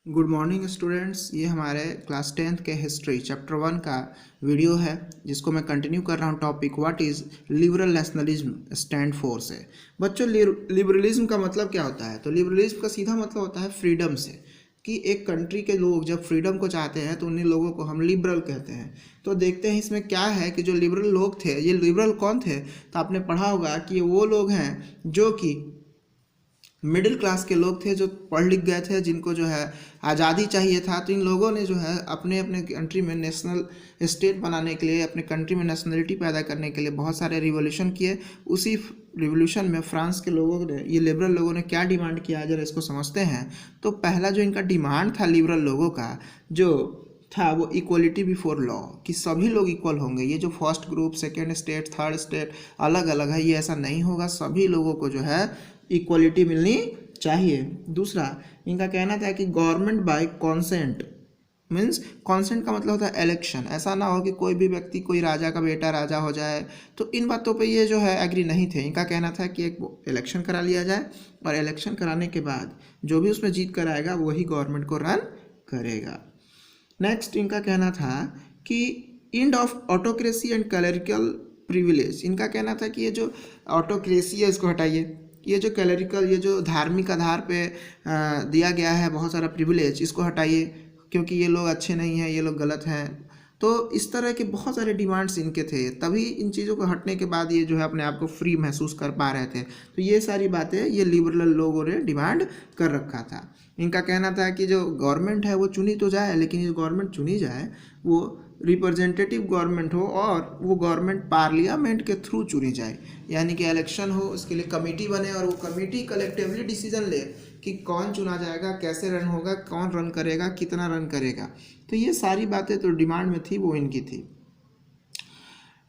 Good morning students. ये हमारे class 10th के हिस्ट्री चैप्टर 1 का वीडियो है जिसको मैं कंटिन्यू कर रहा हूँ। Topic what is liberal nationalism stand for से। बच्चों, लिबरलिज्म का मतलब क्या होता है? तो लिबरलिज्म का सीधा मतलब होता है फ्रीडम से, कि एक कंट्री के लोग जब फ्रीडम को चाहते हैं तो उन्हीं लोगों को हम लिबरल कहते हैं। तो देखते हैं इसमें क्या है कि जो लिबरल लोग थे, ये लिबरल कौन थे? तो आपने पढ़ा होगा कि वो लोग हैं जो कि मिडिल क्लास के लोग थे, जो पढ़ लिख गए थे, जिनको जो है आज़ादी चाहिए था। तो इन लोगों ने जो है अपने अपने कंट्री में नेशनल स्टेट बनाने के लिए, अपने कंट्री में नेशनलिटी पैदा करने के लिए बहुत सारे रिवॉल्यूशन किए। उसी रिवॉल्यूशन में फ्रांस के लोगों ने, ये लिबरल लोगों ने क्या डिमांड किया, जरा इसको समझते हैं। तो पहला जो इनका डिमांड था लिबरल लोगों का जो था वो इक्वलिटी बिफोर लॉ, कि सभी लोग इक्वल होंगे। ये जो first group, second state, third state अलग अलग है, ये ऐसा नहीं होगा। सभी लोगों को जो है इक्वलिटी मिलनी चाहिए। दूसरा, इनका कहना था कि government by consent, means consent का मतलब होता है इलेक्शन। ऐसा ना हो कि कोई भी व्यक्ति, कोई राजा का बेटा राजा हो जाए। तो इन बातों पे ये जो है एग्री नहीं थे। इनका कहना था कि एक इलेक्शन करा लिया जाए और इलेक्शन कराने के बाद जो भी उसमें जीत कर आएगा वही गवर्नमेंट को रन करेगा। नेक्स्ट, इनका कहना था कि end of autocracy and clerical privilege. इनका कहना था कि ये जो ऑटोक्रेसी है इसको हटाइए, ये जो क्लरिकल, ये जो धार्मिक आधार पे दिया गया है बहुत सारा प्रिविलेज, इसको हटाइए, क्योंकि ये लोग अच्छे नहीं हैं, ये लोग गलत हैं। तो इस तरह के बहुत सारे डिमांड्स इनके थे। तभी इन चीज़ों को हटने के बाद ये जो है अपने आप को फ्री महसूस कर पा रहे थे। तो ये सारी बातें ये लिबरल लोगों ने डिमांड कर रखा था। इनका कहना था कि जो गवर्नमेंट है वो चुनी तो जाए, लेकिन ये गवर्नमेंट चुनी जाए वो रिप्रेजेंटेटिव गवर्नमेंट हो और वो गवर्नमेंट पार्लियामेंट के थ्रू चुनी जाए। यानी कि इलेक्शन हो, उसके लिए कमेटी बने और वो कमेटी कलेक्टिवली डिसीजन ले कि कौन चुना जाएगा, कैसे रन होगा, कौन रन करेगा, कितना रन करेगा। तो ये सारी बातें तो डिमांड में थी, वो इनकी थी।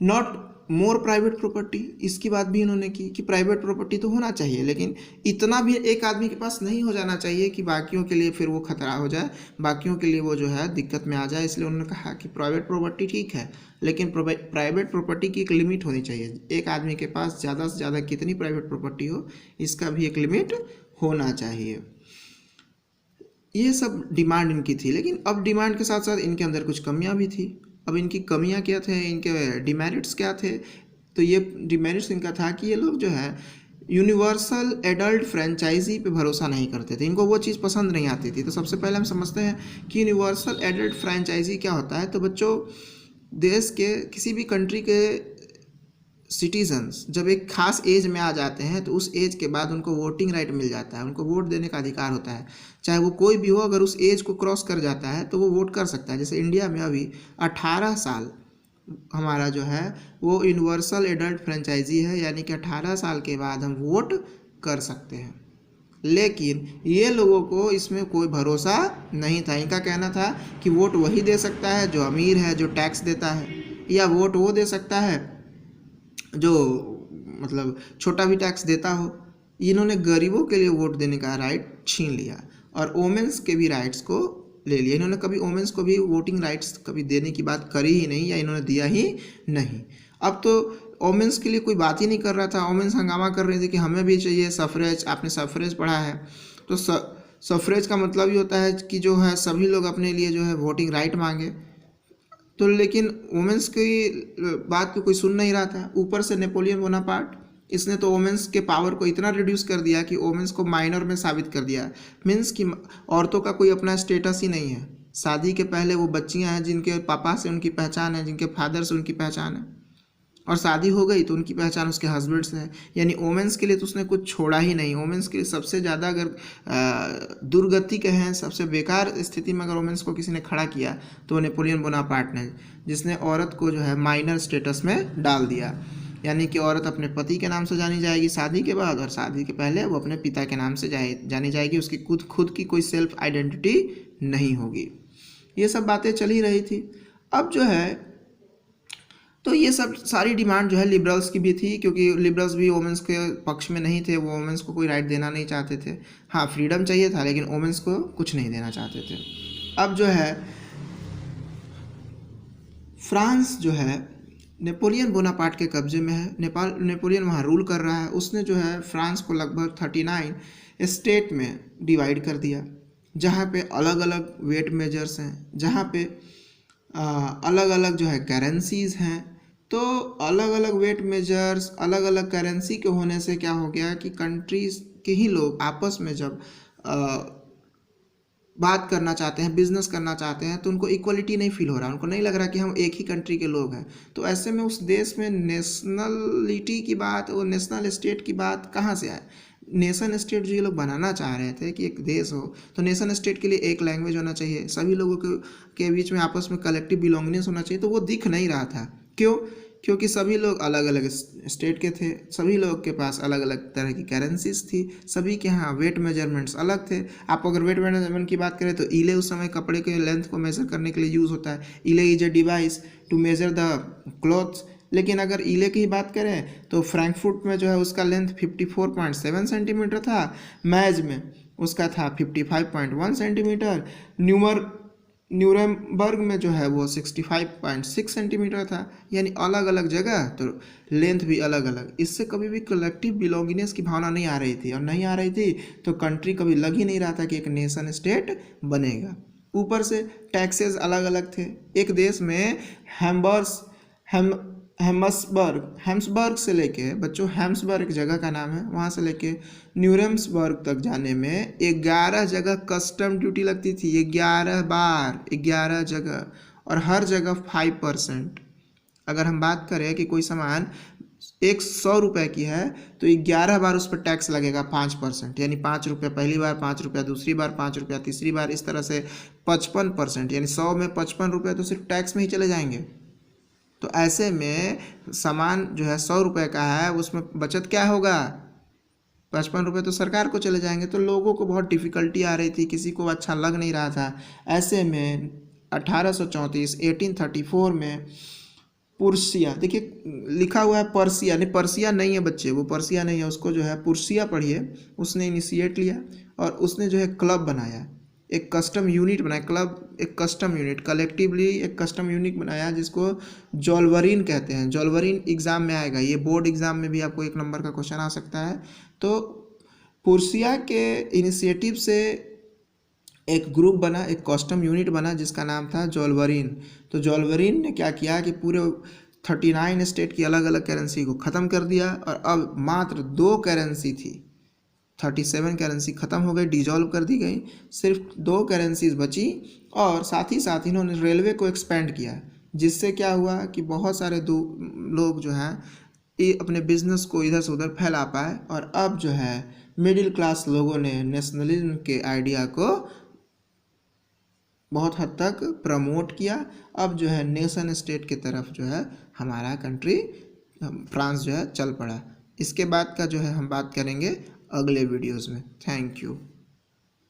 नॉट मोर प्राइवेट प्रॉपर्टी, इसकी बात भी इन्होंने की कि प्राइवेट प्रॉपर्टी तो होना चाहिए, लेकिन इतना भी एक आदमी के पास नहीं हो जाना चाहिए कि बाकियों के लिए फिर वो खतरा हो जाए, बाकियों के लिए वो जो है दिक्कत में आ जाए। इसलिए उन्होंने कहा कि प्राइवेट प्रॉपर्टी ठीक है, लेकिन प्राइवेट प्रॉपर्टी की एक लिमिट होनी चाहिए। एक आदमी के पास ज़्यादा से ज़्यादा कितनी प्राइवेट प्रॉपर्टी हो, इसका भी एक लिमिट होना चाहिए। ये सब डिमांड इनकी थी। लेकिन अब डिमांड के साथ साथ इनके अंदर कुछ कमियां भी थी। अब इनकी कमियां क्या थे, इनके डिमेरिट्स क्या थे? तो ये डिमेरिट्स इनका था कि ये लोग जो है यूनिवर्सल एडल्ट फ्रेंचाइजी पे भरोसा नहीं करते थे। इनको वो चीज़ पसंद नहीं आती थी। तो सबसे पहले हम समझते हैं कि यूनिवर्सल एडल्ट फ्रेंचाइजी क्या होता है। तो बच्चों, देश के किसी भी कंट्री के सिटीजन्स जब एक खास एज में आ जाते हैं तो उस एज के बाद उनको वोटिंग राइट मिल जाता है, उनको वोट देने का अधिकार होता है। चाहे वो कोई भी हो, अगर उस एज को क्रॉस कर जाता है तो वो वोट कर सकता है। जैसे इंडिया में अभी 18 साल हमारा जो है वो यूनिवर्सल एडल्ट फ्रेंचाइजी है, यानी कि 18 साल के बाद हम वोट कर सकते हैं। लेकिन ये लोगों को इसमें कोई भरोसा नहीं था। इनका कहना था कि वोट वही दे सकता है जो अमीर है, जो टैक्स देता है, या वोट वो दे सकता है जो मतलब छोटा भी टैक्स देता हो। इन्होंने गरीबों के लिए वोट देने का राइट छीन लिया और वोमेंस के भी राइट्स को ले लिया। इन्होंने कभी वोमेंस को भी वोटिंग राइट्स कभी देने की बात करी ही नहीं, या इन्होंने दिया ही नहीं। अब तो वोमेंस के लिए कोई बात ही नहीं कर रहा था। वोमेंस हंगामा कर रही थी कि हमें भी चाहिए सफरेज। आपने सफरेज पढ़ा है तो सफरेज का मतलब ही होता है कि जो है सभी लोग अपने लिए जो है वोटिंग राइट मांगे। तो लेकिन वुमेंस की बात को कोई सुन नहीं रहा था। ऊपर से नेपोलियन बोनापार्ट, इसने तो वुमेंस के पावर को इतना रिड्यूस कर दिया कि वुमेंस को माइनर में साबित कर दिया। मीन्स कि औरतों का कोई अपना स्टेटस ही नहीं है। शादी के पहले वो बच्चियां हैं जिनके पापा से उनकी पहचान है, जिनके फादर से उनकी पहचान है, और शादी हो गई तो उनकी पहचान उसके हस्बैंड से है। यानी वोमेंस के लिए तो उसने कुछ छोड़ा ही नहीं। वोमेंस के लिए सबसे ज़्यादा अगर दुर्गति के हैं, सबसे बेकार स्थिति में अगर वोमेंस को किसी ने खड़ा किया तो वो नेपोलियन बोनापार्ट ने, जिसने औरत को जो है माइनर स्टेटस में डाल दिया। यानी कि औरत अपने पति के नाम से जानी जाएगी शादी के बाद, और शादी के पहले वो अपने पिता के नाम से जानी जाएगी। उसकी खुद की कोई सेल्फ आइडेंटिटी नहीं होगी। ये सब बातें चल ही रही थी। अब जो है तो ये सब सारी डिमांड जो है लिबरल्स की भी थी, क्योंकि लिबरल्स भी वोमेंस के पक्ष में नहीं थे। वो वोमेंस को कोई राइट देना नहीं चाहते थे। हाँ, फ्रीडम चाहिए था, लेकिन वोमेंस को कुछ नहीं देना चाहते थे। अब जो है फ्रांस जो है नेपोलियन बोनापार्ट के कब्जे में है। नेपोलियन वहाँ रूल कर रहा है। उसने जो है फ्रांस को लगभग 39 स्टेट में डिवाइड कर दिया। जहाँ पे अलग अलग वेट मेजर्स हैं, जहाँ पे अलग अलग जो है करेंसीज हैं। तो अलग अलग वेट मेजर्स, अलग अलग करेंसी के होने से क्या हो गया कि कंट्रीज के ही लोग आपस में जब बात करना चाहते हैं, बिजनेस करना चाहते हैं, तो उनको इक्वलिटी नहीं फील हो रहा, उनको नहीं लग रहा कि हम एक ही कंट्री के लोग हैं। तो ऐसे में उस देश में नेशनलिटी की बात, वो नेशनल स्टेट की बात कहाँ से आए? नेशन स्टेट जो ये लोग बनाना चाह रहे थे कि एक देश हो, तो नेशन स्टेट के लिए एक लैंग्वेज होना चाहिए, सभी लोगों के बीच में आपस में कलेक्टिव बिलोंगिंगनेस होना चाहिए। तो वो दिख नहीं रहा था। क्यों? क्योंकि सभी लोग अलग अलग स्टेट के थे, सभी लोग के पास अलग अलग तरह की करेंसीज थी, सभी के यहाँ वेट मेजरमेंट्स अलग थे। आप अगर वेट मेजरमेंट की बात करें तो इले उस समय कपड़े के लेंथ को मेजर करने के लिए यूज़ होता है। Ell is a device to measure the clothes. लेकिन अगर इले की बात करें तो फ्रैंकफर्ट में जो है उसका लेंथ 54.7 सेंटीमीटर था, मैज में उसका था 55.1 सेंटीमीटर, न्यूरेमबर्ग में जो है वो 65.6 सेंटीमीटर था। यानी अलग अलग जगह तो लेंथ भी अलग अलग। इससे कभी भी कलेक्टिव बिलोंगिंगनेस की भावना नहीं आ रही थी, और नहीं आ रही थी तो कंट्री कभी लग ही नहीं रहा था कि एक नेशन स्टेट बनेगा। ऊपर से टैक्सेस अलग अलग थे। एक देश में हेम्सबर्ग से लेके, बच्चों हेम्सबर्ग एक जगह का नाम है, वहाँ से लेके न्यूरेम्सबर्ग तक जाने में 11 जगह कस्टम ड्यूटी लगती थी। 11 बार, 11 जगह, और हर जगह 5%। अगर हम बात करें कि कोई सामान 100 रुपये की है तो 11 बार उस पर टैक्स लगेगा 5%। यानी 5 रुपये पहली बार, 5 रुपया दूसरी बार, 5 रुपया तीसरी बार, इस तरह से 55%। यानी 100 में 55 रुपये तो सिर्फ टैक्स में ही चले जाएंगे। तो ऐसे में सामान जो है 100 रुपये का है, उसमें बचत क्या होगा? 55 रुपये तो सरकार को चले जाएंगे। तो लोगों को बहुत डिफ़िकल्टी आ रही थी, किसी को अच्छा लग नहीं रहा था। ऐसे में 1834 में पुर्सिया, देखिए लिखा हुआ है पर्सिया, नहीं पर्सिया नहीं है बच्चे, वो पर्सिया नहीं है, उसको जो है पुर्सिया पढ़िए। उसने इनिशिएट लिया और उसने जो है क्लब बनाया, एक कस्टम यूनिट बनाया। क्लब एक कस्टम यूनिट, कलेक्टिवली एक कस्टम यूनिट बनाया, जिसको जॉल्वरिन कहते हैं। जॉल्वरिन एग्जाम में आएगा, ये बोर्ड एग्जाम में भी आपको 1 नंबर का क्वेश्चन आ सकता है। तो पुर्सिया के इनिशिएटिव से एक ग्रुप बना, एक कस्टम यूनिट बना, जिसका नाम था जॉल्वरिन। तो जॉल्वरिन ने क्या किया कि पूरे 39 स्टेट की अलग अलग करेंसी को ख़त्म कर दिया, और अब मात्र 2 करेंसी थी। 37 करेंसी ख़त्म हो गई, डिजॉल्व कर दी गई, सिर्फ 2 करेंसीज बची। और साथ ही साथ इन्होंने रेलवे को एक्सपेंड किया, जिससे क्या हुआ कि बहुत सारे लोग जो हैं ये अपने बिजनेस को इधर से उधर फैला पाए। और अब जो है मिडिल क्लास लोगों ने नेशनलिज्म के आइडिया को बहुत हद तक प्रमोट किया। अब जो है नेशन स्टेट की तरफ जो है हमारा कंट्री फ्रांस जो है चल पड़ा। इसके बाद का जो है हम बात करेंगे अगले वीडियोस में। Thank you.